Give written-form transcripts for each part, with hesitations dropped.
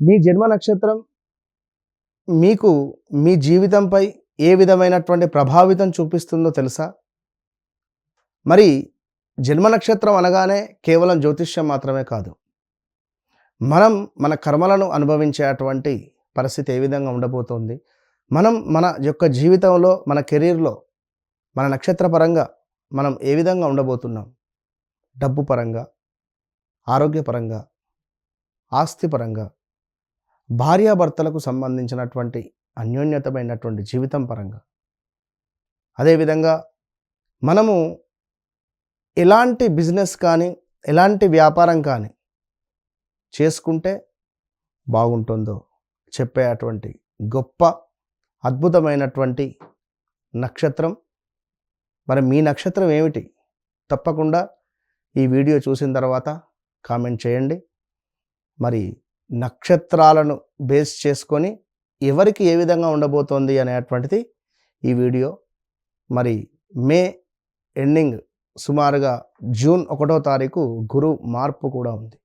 మీ జన్మ నక్షత్రం మీకు మీ జీవితంపై ఏ విధమైనటువంటి ప్రభావితం చూపిస్తుందో తెలుసా? మరి జన్మ నక్షత్రం అనగానే కేవలం జ్యోతిష్యం మాత్రమే కాదు. మనం మన కర్మలను అనుభవించేటువంటి పరిస్థితి ఏ విధంగా ఉండబోతోంది? మనం మన యొక్క జీవితంలో, మన కెరీర్‌లో, మన నక్షత్ర పరంగా మనం ఏ విధంగా ఉండబోతున్నాం? డబ్బు పరంగా, ఆరోగ్యపరంగా, ఆస్తి పరంగా, భార్యాభర్తలకు సంబంధించినటువంటి అన్యోన్యతమైనటువంటి జీవితం పరంగా, అదేవిధంగా మనము ఎలాంటి బిజినెస్ కానీ, ఎలాంటి వ్యాపారం కానీ చేసుకుంటే బాగుంటుందో చెప్పేటువంటి గొప్ప అద్భుతమైనటువంటి నక్షత్రం. మరి మీ నక్షత్రం ఏమిటి? తప్పకుండా ఈ వీడియో చూసిన తర్వాత కామెంట్ చేయండి. మరి నక్షత్రాలను బేస్ చేసుకొని ఎవరికి ఏ విధంగా ఉండబోతోంది అనేటువంటిది ఈ వీడియో. మరి మే ఎండింగ్ సుమారుగా జూన్ 1వ తారీఖు గురు మార్పు కూడా ఉంది.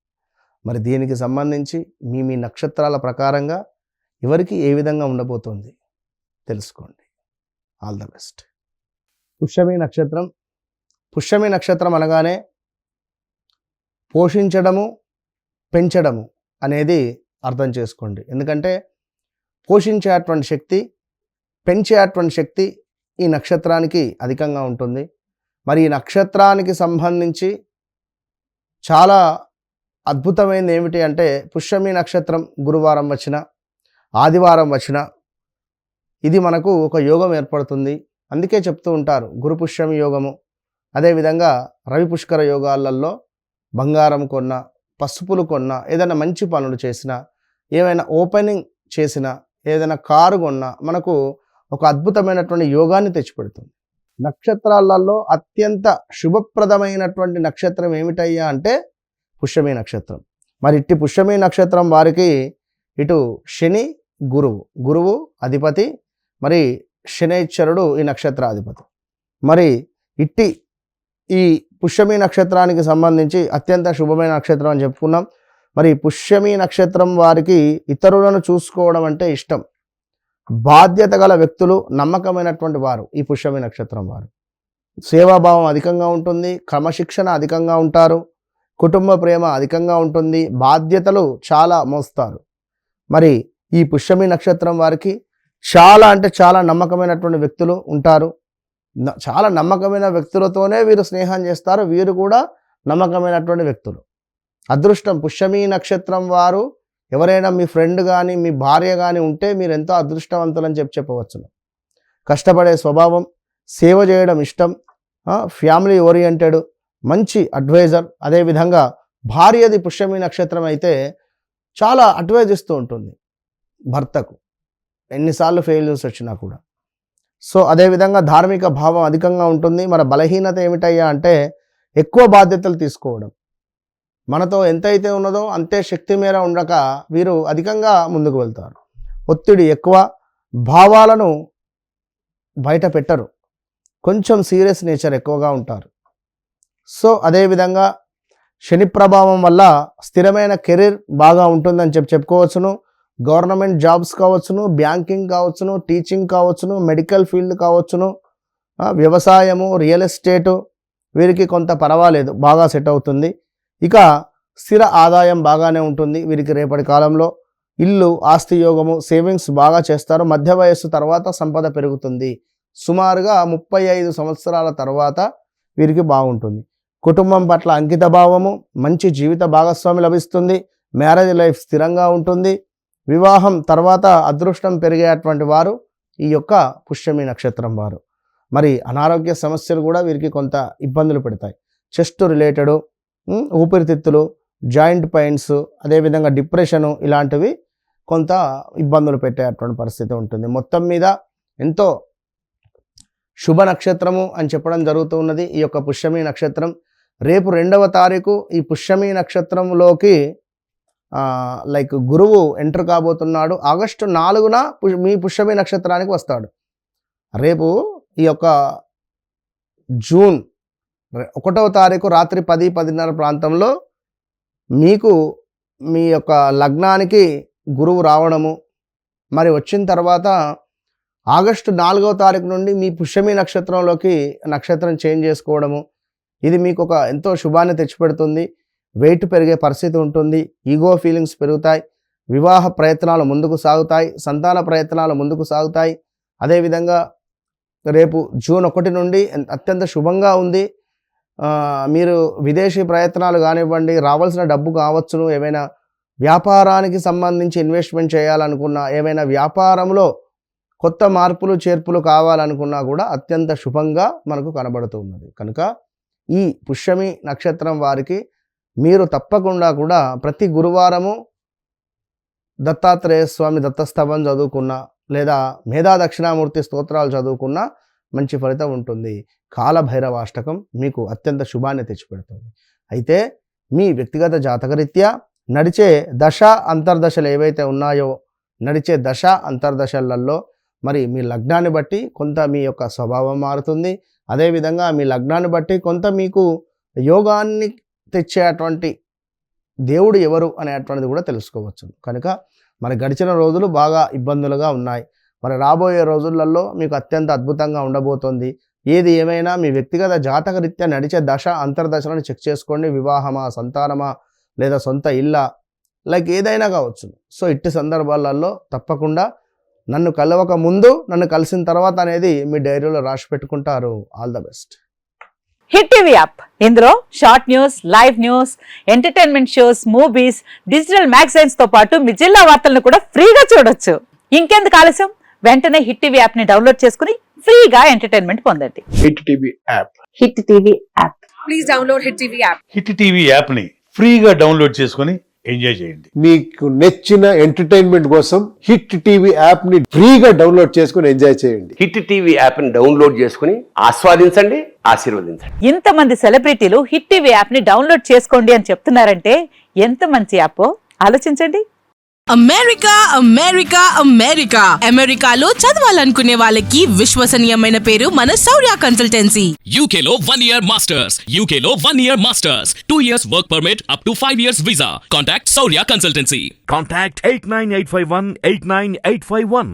మరి దీనికి సంబంధించి మీ నక్షత్రాల ప్రకారంగా ఎవరికి ఏ విధంగా ఉండబోతోంది తెలుసుకోండి. All the best. పుష్యమి నక్షత్రం. పుష్యమి నక్షత్రం అనగానే పోషించడము, పెంచడము అనేది అర్థం చేసుకోండి. ఎందుకంటే పోషించేటువంటి శక్తి, పెంచేటువంటి శక్తి ఈ నక్షత్రానికి అధికంగా ఉంటుంది. మరి ఈ నక్షత్రానికి సంబంధించి చాలా అద్భుతమైనది ఏమిటి అంటే, పుష్యమి నక్షత్రం గురువారం వచ్చిన, ఆదివారం వచ్చిన ఇది మనకు ఒక యోగం ఏర్పడుతుంది. అందుకే చెప్తూ ఉంటారు గురు పుష్యమి యోగము. అదేవిధంగా రవి పుష్కర యోగాలలో బంగారం కొన్న, పసుపులు కొన్న, ఏదైనా మంచి పనులు చేసినా, ఏమైనా ఓపెనింగ్ చేసినా, ఏదైనా కారు కొన్నా మనకు ఒక అద్భుతమైనటువంటి యోగాన్ని తెచ్చిపెడుతుంది. నక్షత్రాలలో అత్యంత శుభప్రదమైనటువంటి నక్షత్రం ఏమిటయ్యా అంటే పుష్యమి నక్షత్రం. మరి ఇట్టి పుష్యమి నక్షత్రం వారికి ఇటు శని, గురువు అధిపతి, మరి శనైశ్వరుడు ఈ నక్షత్రాధిపతి. మరి ఇట్టి ఈ పుష్యమి నక్షత్రానికి సంబంధించి అత్యంత శుభమైన నక్షత్రం అని చెప్పుకున్నాం. మరి పుష్యమి నక్షత్రం వారికి ఇతరులను చూసుకోవడం అంటే ఇష్టం. బాధ్యత గల వ్యక్తులు, నమ్మకమైనటువంటి వారు ఈ పుష్యమి నక్షత్రం వారు. సేవాభావం అధికంగా ఉంటుంది, క్రమశిక్షణ అధికంగా ఉంటారు, కుటుంబ ప్రేమ అధికంగా ఉంటుంది, బాధ్యతలు చాలా మోస్తారు. మరి ఈ పుష్యమి నక్షత్రం వారికి చాలా అంటే చాలా నమ్మకమైనటువంటి వ్యక్తులు ఉంటారు. చాలా నమ్మకమైన వ్యక్తులతోనే వీరు స్నేహం చేస్తారు. వీరు కూడా నమ్మకమైనటువంటి వ్యక్తులు. అదృష్టం పుష్యమి నక్షత్రం వారు ఎవరైనా మీ ఫ్రెండ్ కానీ, మీ భార్య కానీ ఉంటే మీరు ఎంతో అదృష్టవంతులని చెప్పవచ్చును. కష్టపడే స్వభావం, సేవ చేయడం ఇష్టం, ఫ్యామిలీ ఓరియంటెడ్, మంచి అడ్వైజర్. అదేవిధంగా భార్యది పుష్యమి నక్షత్రం అయితే చాలా అడ్వైజ్ ఇస్తూ ఉంటుంది భర్తకు, ఎన్నిసార్లు ఫెయిల్యూర్స్ వచ్చినా కూడా. సో అదేవిధంగా ధార్మిక భావం అధికంగా ఉంటుంది. మన బలహీనత ఏమిటయ్యా అంటే ఎక్కువ బాధ్యతలు తీసుకోవడం. మనతో ఎంతైతే ఉన్నదో అంతే శక్తి మేర ఉండక వీరు అధికంగా ముందుకు వెళ్తారు. ఒత్తిడి ఎక్కువ, భావాలను బయట పెట్టరు, కొంచెం సీరియస్ నేచర్ ఎక్కువగా ఉంటారు. సో అదేవిధంగా శని ప్రభావం వల్ల స్థిరమైన కెరీర్ బాగా ఉంటుందని చెప్పుకోవచ్చును. గవర్నమెంట్ జాబ్స్ కావచ్చును, బ్యాంకింగ్ కావచ్చును, టీచింగ్ కావచ్చును, మెడికల్ ఫీల్డ్ కావచ్చును, వ్యవసాయము, రియల్ ఎస్టేటు వీరికి కొంత పర్వాలేదు, బాగా సెట్ అవుతుంది. ఇక స్థిర ఆదాయం బాగానే ఉంటుంది వీరికి. రేపటి కాలంలో ఇల్లు, ఆస్తి యోగము, సేవింగ్స్ బాగా చేస్తారు. మధ్య వయస్సు తర్వాత సంపద పెరుగుతుంది. సుమారుగా 35 సంవత్సరాల తర్వాత వీరికి బాగుంటుంది. కుటుంబం పట్ల అంకిత భావము, మంచి జీవిత భాగస్వామి లభిస్తుంది. మ్యారేజ్ లైఫ్ స్థిరంగా ఉంటుంది. వివాహం తర్వాత అదృష్టం పెరిగేటువంటి వారు ఈ యొక్క పుష్యమి నక్షత్రం వారు. మరి అనారోగ్య సమస్యలు కూడా వీరికి కొంత ఇబ్బందులు పెడతాయి. చెస్ట్ రిలేటెడ్, ఊపిరితిత్తులు, జాయింట్ పెయిన్స్, అదేవిధంగా డిప్రెషను ఇలాంటివి కొంత ఇబ్బందులు పెట్టేటువంటి పరిస్థితి ఉంటుంది. మొత్తం మీద ఎంతో శుభ నక్షత్రము అని చెప్పడం జరుగుతూ ఉన్నది ఈ యొక్క పుష్యమి నక్షత్రం. రేపు 2వ తారీఖు ఈ పుష్యమి నక్షత్రంలోకి గురువు ఎంటర్ కాబోతున్నాడు. ఆగస్టు 4న మీ పుష్యమి నక్షత్రానికి వస్తాడు. రేపు ఈ యొక్క జూన్ 1వ తారీఖు రాత్రి 10-10:30 ప్రాంతంలో మీకు మీ యొక్క లగ్నానికి గురువు రావడము, మరి వచ్చిన తర్వాత ఆగస్టు 4వ తారీఖు నుండి మీ పుష్యమి నక్షత్రంలోకి నక్షత్రం చేంజ్ చేసుకోవడము, ఇది మీకు ఒక ఎంతో శుభాన్ని తెచ్చిపెడుతుంది. వెయిట్ పెరిగే పరిస్థితి ఉంటుంది, ఈగో ఫీలింగ్స్ పెరుగుతాయి, వివాహ ప్రయత్నాలు ముందుకు సాగుతాయి, సంతాన ప్రయత్నాలు ముందుకు సాగుతాయి. అదేవిధంగా రేపు జూన్ 1 నుండి అత్యంత శుభంగా ఉంది. మీరు విదేశీ ప్రయత్నాలు కానివ్వండి, రావాల్సిన డబ్బు కావచ్చును, ఏమైనా వ్యాపారానికి సంబంధించి ఇన్వెస్ట్మెంట్ చేయాలనుకున్నా, ఏమైనా వ్యాపారంలో కొత్త మార్పులు చేర్పులు కావాలనుకున్నా కూడా అత్యంత శుభంగా మనకు కనబడుతూ ఉన్నది. కనుక ఈ పుష్యమి నక్షత్రం వారికి మీరు తప్పకుండా కూడా ప్రతి గురువారము దత్తాత్రేయ స్వామి దత్తస్తవం చదువుకున్నా లేదా మేధా దక్షిణామూర్తి స్తోత్రాలు చదువుకున్నా మంచి ఫలితం ఉంటుంది. కాలభైరవాష్టకం మీకు అత్యంత శుభాన్ని తెచ్చిపెడుతుంది. అయితే మీ వ్యక్తిగత జాతకరీత్యా నడిచే దశ అంతర్దశలు ఏవైతే ఉన్నాయో, నడిచే దశ అంతర్దశలలో మరి మీ లగ్నాన్ని బట్టి కొంత మీ యొక్క స్వభావం మారుతుంది. అదేవిధంగా మీ లగ్నాన్ని బట్టి కొంత మీకు యోగాన్ని తెచ్చేటువంటి దేవుడు ఎవరు అనేటువంటిది కూడా తెలుసుకోవచ్చు. కనుక మరి గడిచిన రోజులు బాగా ఇబ్బందులుగా ఉన్నాయి. మరి రాబోయే రోజులలో మీకు అత్యంత అద్భుతంగా ఉండబోతోంది. ఏది ఏమైనా మీ వ్యక్తిగత జాతకరీత్యా నడిచే దశ అంతర్దశలను చెక్ చేసుకోండి. వివాహమా, సంతానమా, లేదా సొంత ఇల్లా, లైక్ ఏదైనా కావచ్చు. సో ఇట్టి సందర్భాలలో తప్పకుండా నన్ను కలవక ముందు, నన్ను కలిసిన తర్వాత అనేది మీ డైరీలో రాసి పెట్టుకుంటారు. All the best. Hit TV app, ఇందులో short news, live news, entertainment shows, movies, digital magazines తో పాటు మీ జిల్లా వార్తలను కూడా ఫ్రీగా చూడొచ్చు. ఇంకెందుకు ఆలస్యం, వెంటనే హిట్ టీవీ యాప్ ని డౌన్లోడ్ చేసుకుని ఫ్రీగా ఎంటర్టైన్మెంట్ పొందండి. Hit TV app. Hit TV app. Please download hit TV app. Hit TV app ని ఫ్రీగా డౌన్లోడ్ చేసుకొని ఎంజాయ్ చేయండి. మీకు నచ్చిన ఎంటర్టైన్మెంట్ కోసం హిట్ టీవీ యాప్ ని ఫ్రీగా డౌన్లోడ్ చేసుకొని ఎంజాయ్ చేయండి. హిట్ టీవీ యాప్ ని డౌన్లోడ్ చేసుకుని ఆస్వాదించండి, ఆశీర్వదించండి. ఇంతమంది సెలబ్రిటీలు హిట్ టీవీ యాప్ ని డౌన్లోడ్ చేసుకోండి అని చెప్తున్నారంటే ఎంత మంచి యాప్ ఆలోచించండి. అమెరికా అమెరికా అమెరికా అమెరికాలో చదవాలనుకునే వాళ్ళకి విశ్వసనీయమైన పేరు మన శౌర్య కన్సల్టెన్సీ. UK లో 1 year masters, UK లో 1 year masters, 2 years work permit up to 5 years visa. Contact Saurya Consultancy. Contact 89851 89851.